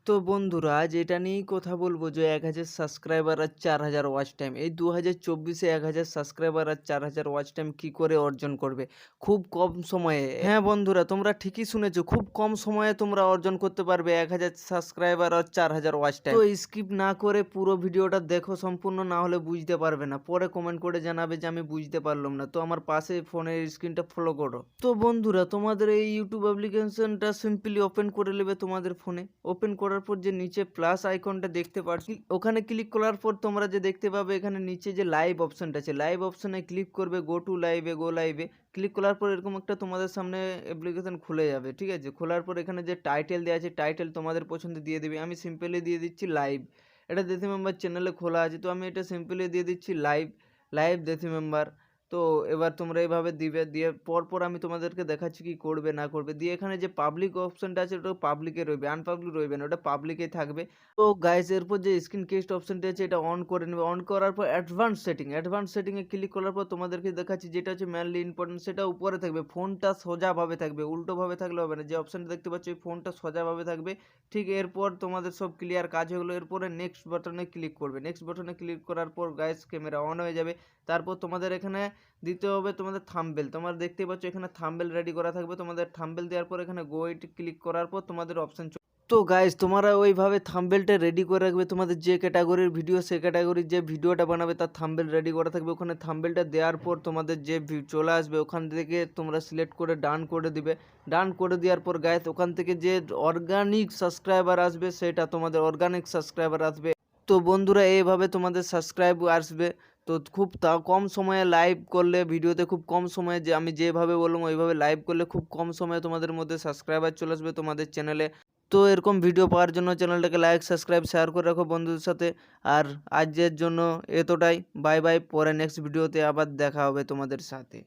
তো বন্ধুরা আজ এটা নিয়েই কথা বলবো যে 1000 সাবস্ক্রাইবার আর 4000 ওয়াচ টাইম এই 2024-এ 1000 সাবস্ক্রাইবার আর 4000 ওয়াচ টাইম কি করে অর্জন করবে খুব কম সময়ে। হ্যাঁ বন্ধুরা, তোমরা ঠিকই শুনেছো, খুব কম সময়ে তোমরা অর্জন করতে পারবে 1000 সাবস্ক্রাইবার আর 4000 ওয়াচ টাইম। তো স্কিপ না করে পুরো ভিডিওটা দেখো সম্পূর্ণ, না হলে বুঝতে পারবে না। পরে কমেন্ট করে জানাবে যে আমি বুঝতে পারলাম না। তো আমার পাশে ফোনের স্ক্রিনটা ফলো করো। তো বন্ধুরা, তোমাদের এই ইউটিউব অ্যাপ্লিকেশনটা সিম্পলি ওপেন করে নেবে তোমাদের ফোনে। ওপেন করার পর যে নিচে প্লাস আইকনটা দেখতে পাচ্ছি, ওখানে ক্লিক করার পর তোমরা যে দেখতে পাবে এখানে নিচে যে লাইভ অপশনটা আছে, লাইভ অপশনে ক্লিক করবে। গো টু লাইভে, গো লাইভে ক্লিক করার পর এরকম একটা তোমাদের সামনে অ্যাপ্লিকেশন খুলে যাবে। ঠিক আছে, খোলার পর এখানে যে টাইটেল দেওয়া আছে, টাইটেল তোমাদের পছন্দ দিয়ে দেবে। আমি সিম্পলি দিয়ে দিচ্ছি লাইভ। এটা দেশি মেম্বার চ্যানেলে খোলা আছে, তো আমি এটা সিম্পলি দিয়ে দিচ্ছি লাইভ, লাইভ দেশি মেম্বার। তো এবার তোমরা এইভাবে দিবে, দিয়ে পরপর আমি তোমাদেরকে দেখাচ্ছি কি করবে না করবে। দিয়ে এখানে যে পাবলিক অপশনটা আছে ওটা পাবলিকে রইবে, আনপাবলিক রইবে না, ওটা পাবলিকেই থাকবে। তো গাইস এরপর যে স্ক্রিন কেস্ট অপশনটা আছে এটা অন করে নেবে। অন করার পর অ্যাডভান্স সেটিং, অ্যাডভান্স সেটিংয়ে ক্লিক করার পর তোমাদেরকে দেখাচ্ছি যেটা হচ্ছে মেনলি ইম্পর্টেন্ট, সেটা উপরে থাকবে। ফোনটা সোজাভাবে থাকবে, উল্টোভাবে থাকলে হবে না। যে অপশনটা দেখতে পাচ্ছ এই ফোনটা সোজাভাবে থাকবে। ঠিক এরপর তোমাদের সব ক্লিয়ার কাজ হয়ে গেলো। এরপরে নেক্সট বাটনে ক্লিক করবে। নেক্সট বাটনে ক্লিক করার পর গাইস ক্যামেরা অন হয়ে যাবে। তারপর তোমাদের এখানে দিতে হবে তোমাদের থাম্বনেল। তোমরা দেখতেই পাচ্ছ এখানে থাম্বনেল রেডি করা থাকবে। তোমাদের থাম্বনেল দেওয়ার পর এখানে গো ইট ক্লিক করার পর তোমাদের অপশন। তো গাইস তোমরা ওইভাবে থাম্বনেলটা রেডি করে রাখবে। তোমাদের যে ক্যাটাগরির ভিডিও, সে ক্যাটাগরির যে ভিডিওটা বানাবে তার থাম্বনেল রেডি করা থাকবে। ওখানে থাম্বনেলটা দেওয়ার পর তোমাদের যে চলে আসবে ওখান থেকে তোমরা সিলেক্ট করে ডান করে দিবে। ডান করে দেওয়ার পর গাইস ওখান থেকে যে অর্গানিক সাবস্ক্রাইবার আসবে সেটা তোমাদের অর্গানিক সাবস্ক্রাইবার আসবে। তো বন্ধুরা এইভাবে তোমাদের সাবস্ক্রাইব আসবে। তো খুব কম সময়ে লাইভ করলে, ভিডিওতে খুব কম সময়ে, যে আমি যেভাবে বললাম ওইভাবে লাইভ করলে খুব কম সময়ে তোমাদের মধ্যে সাবস্ক্রাইবার চলে আসবে তোমাদের চ্যানেলে। তো এরকম ভিডিও পাওয়ার জন্য চ্যানেলটাকে লাইক, সাবস্ক্রাইব, শেয়ার করে রাখো বন্ধুদের সাথে। আর আজকের জন্য এতটাই। বাই বাই, পরে নেক্সট ভিডিওতে আবার দেখা হবে তোমাদের সাথে।